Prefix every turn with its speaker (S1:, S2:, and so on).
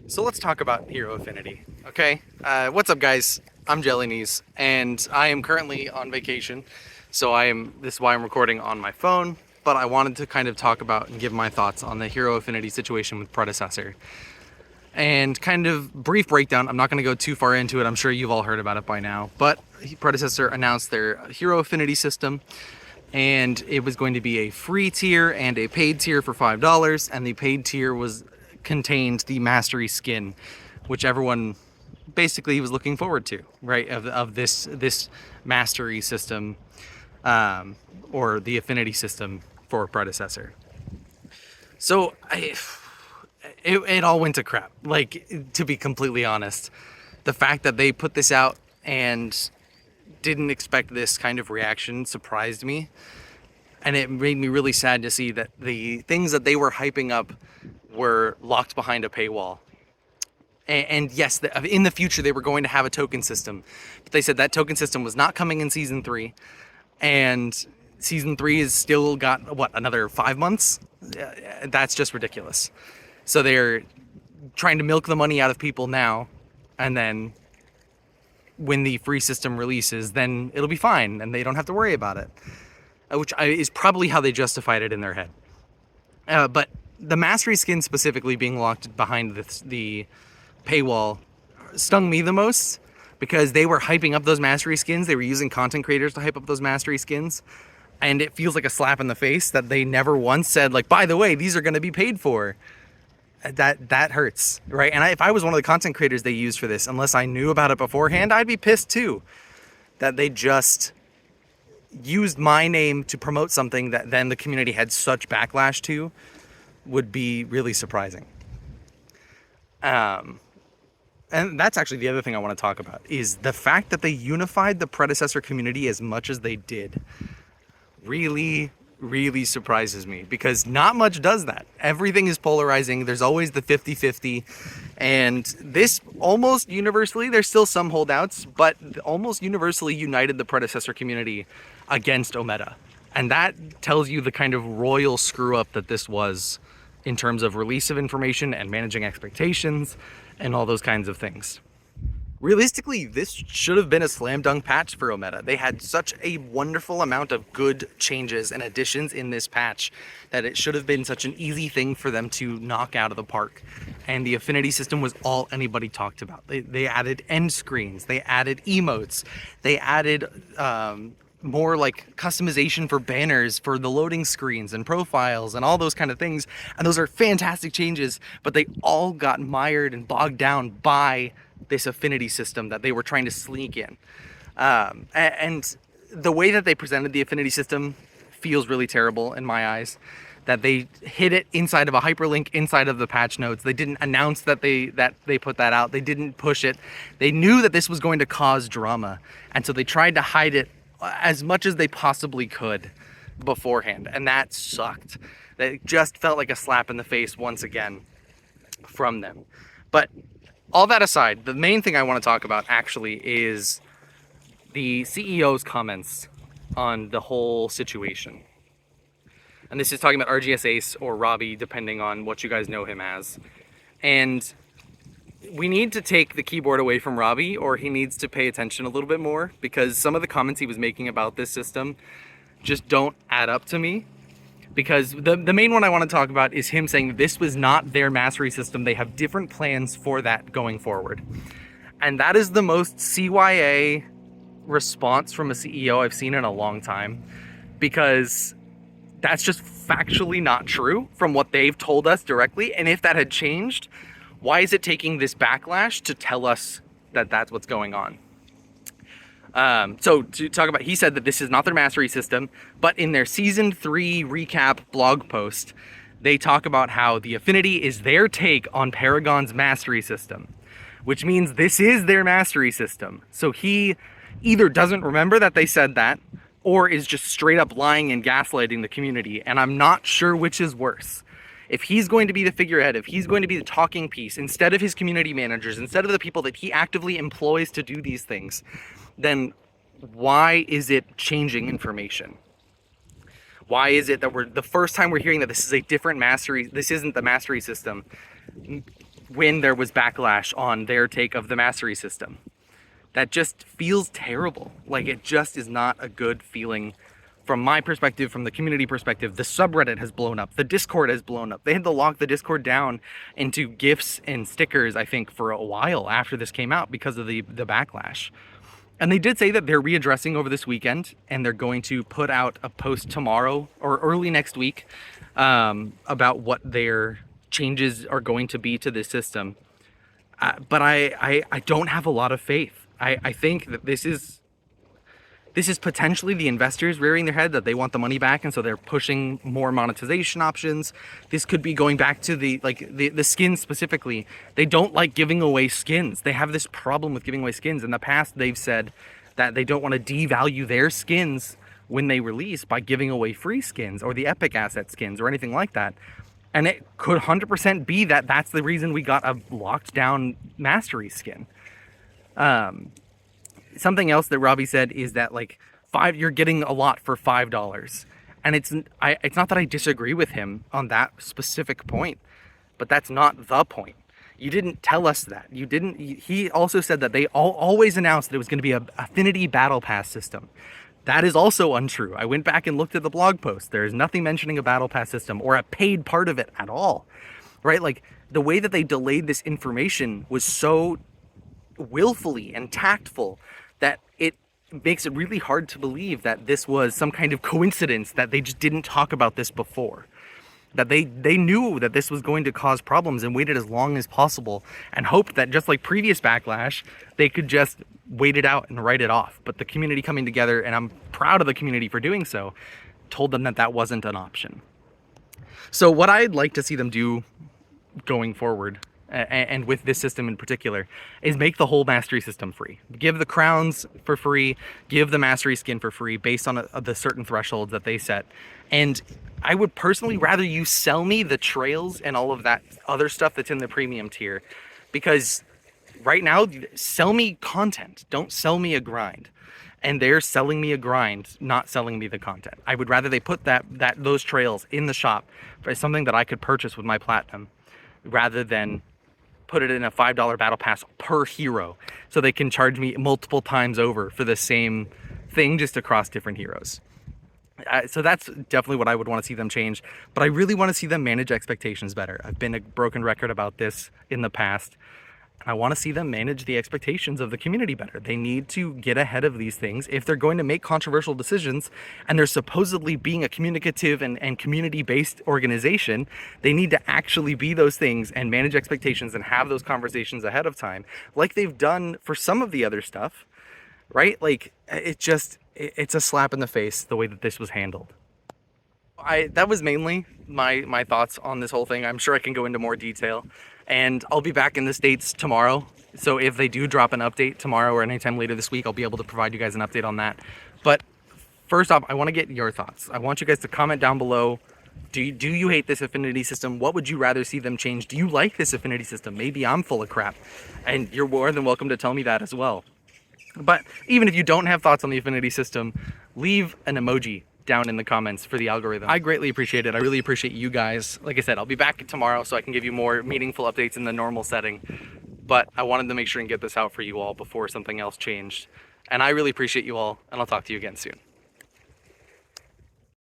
S1: So let's talk about Hero Affinity, okay? What's up, guys? I'm JellyKnees, and I am currently on vacation, so this is why I'm recording on my phone, but I wanted to kind of talk about and give my thoughts on the Hero Affinity situation with Predecessor. And kind of brief breakdown, I'm not going to go too far into it, I'm sure you've all heard about it by now, but Predecessor announced their Hero Affinity system, and it was going to be a free tier and a paid tier for $5, and the paid tier contained the mastery skin, which everyone basically was looking forward to, right? Of this mastery system, or the affinity system for Predecessor. So it all went to crap. Like, to be completely honest, the fact that they put this out and didn't expect this kind of reaction surprised me, and it made me really sad to see that the things that they were hyping up were locked behind a paywall. And yes, in the future they were going to have a token system, but they said that token system was not coming in season 3, and season 3 is still got what, another 5 months. That's just ridiculous. So they're trying to milk the money out of people now, and then when the free system releases, then it'll be fine and they don't have to worry about it, which is probably how they justified it in their head. But the mastery skin specifically being locked behind the paywall stung me the most, because they were hyping up those mastery skins. They were using content creators to hype up those mastery skins, and it feels like a slap in the face that they never once said, like, by the way, these are going to be paid for. That hurts, right? And if I was one of the content creators they used for this, unless I knew about it beforehand, I'd be pissed too, that they just used my name to promote something that then the community had such backlash to. Would be really surprising. And that's actually the other thing I want to talk about, is the fact that they unified the Predecessor community as much as they did. Really surprises me, because not much does that. Everything is polarizing. There's always the 50-50, and this almost universally, there's still some holdouts, but almost universally united the Predecessor community against Omega. And that tells you the kind of royal screw up that this was in terms of release of information and managing expectations and all those kinds of things. Realistically, this should have been a slam dunk patch for Omega. They had such a wonderful amount of good changes and additions in this patch that it should have been such an easy thing for them to knock out of the park. And the affinity system was all anybody talked about. They added end screens, they added emotes, they added more like customization for banners for the loading screens and profiles and all those kind of things. And those are fantastic changes, but they all got mired and bogged down by this affinity system that they were trying to sneak in. And the way that they presented the affinity system feels really terrible in my eyes, that they hid it inside of a hyperlink inside of the patch notes. They didn't announce that they put that out. They didn't push it. They knew that this was going to cause drama, and so they tried to hide it as much as they possibly could beforehand, and that sucked. It just felt like a slap in the face once again from them. But all that aside, the main thing I want to talk about actually is the CEO's comments on the whole situation. And this is talking about RGS Ace or Robbie, depending on what you guys know him as. And we need to take the keyboard away from Robbie, or he needs to pay attention a little bit more, because some of the comments he was making about this system just don't add up to me. Because the main one I want to talk about is him saying this was not their mastery system. They have different plans for that going forward. And that is the most CYA response from a CEO I've seen in a long time, because that's just factually not true from what they've told us directly. And if that had changed, why is it taking this backlash to tell us that that's what's going on? So to talk about, he said that this is not their mastery system, but in their season 3 recap blog post, they talk about how the affinity is their take on Paragon's mastery system, which means this is their mastery system. So he either doesn't remember that they said that, or is just straight up lying and gaslighting the community. And I'm not sure which is worse. If he's going to be the figurehead, if he's going to be the talking piece, instead of his community managers, instead of the people that he actively employs to do these things, then why is it changing information? Why is it that the first time we're hearing that this is a different mastery, this isn't the mastery system, when there was backlash on their take of the mastery system. That just feels terrible. Like, it just is not a good feeling from my perspective, from the community perspective. The subreddit has blown up. The Discord has blown up. They had to lock the Discord down into GIFs and stickers, I think, for a while after this came out because of the backlash. And they did say that they're readdressing over this weekend, and they're going to put out a post tomorrow or early next week about what their changes are going to be to this system. But I don't have a lot of faith. I think that this is potentially the investors rearing their head that they want the money back, and so they're pushing more monetization options. This could be going back to the skins specifically. They don't like giving away skins. They have this problem with giving away skins. In the past, they've said that they don't want to devalue their skins when they release by giving away free skins or the epic asset skins or anything like that. And it could 100% be that that's the reason we got a locked down mastery skin. Something else that Robbie said is that you're getting a lot for $5. And it's not that I disagree with him on that specific point, but that's not the point. You didn't tell us that. He also said that they always announced that it was going to be a Affinity Battle Pass system. That is also untrue. I went back and looked at the blog post. There is nothing mentioning a Battle Pass system or a paid part of it at all, right? Like, the way that they delayed this information was so willfully and tactful that it makes it really hard to believe that this was some kind of coincidence, that they just didn't talk about this before. That they knew that this was going to cause problems and waited as long as possible and hoped that, just like previous backlash, they could just wait it out and write it off. But the community coming together, and I'm proud of the community for doing so, told them that that wasn't an option. So what I'd like to see them do going forward, and with this system in particular, is make the whole mastery system free. Give the crowns for free, give the mastery skin for free based on the certain thresholds that they set. And I would personally rather you sell me the trails and all of that other stuff that's in the premium tier, because right now, sell me content. Don't sell me a grind. And they're selling me a grind, not selling me the content. I would rather they put those trails in the shop for something that I could purchase with my platinum, rather than put it in a $5 battle pass per hero, so they can charge me multiple times over for the same thing just across different heroes. So that's definitely what I would want to see them change, but I really want to see them manage expectations better. I've been a broken record about this in the past, and I want to see them manage the expectations of the community better. They need to get ahead of these things if they're going to make controversial decisions, and they're supposedly being a communicative and community-based organization. They need to actually be those things and manage expectations and have those conversations ahead of time, like they've done for some of the other stuff, right? Like, it's a slap in the face the way that this was handled. That was mainly my thoughts on this whole thing. I'm sure I can go into more detail, and I'll be back in the States tomorrow. So if they do drop an update tomorrow or anytime later this week, I'll be able to provide you guys an update on that. But first off, I want to get your thoughts. I want you guys to comment down below. Do you hate this Affinity system? What would you rather see them change? Do you like this Affinity system? Maybe I'm full of crap, and you're more than welcome to tell me that as well. But even if you don't have thoughts on the Affinity system, leave an emoji down in the comments for the algorithm. I greatly appreciate it. I really appreciate you guys. Like I said, I'll be back tomorrow so I can give you more meaningful updates in the normal setting. But I wanted to make sure and get this out for you all before something else changed. And I really appreciate you all, and I'll talk to you again soon.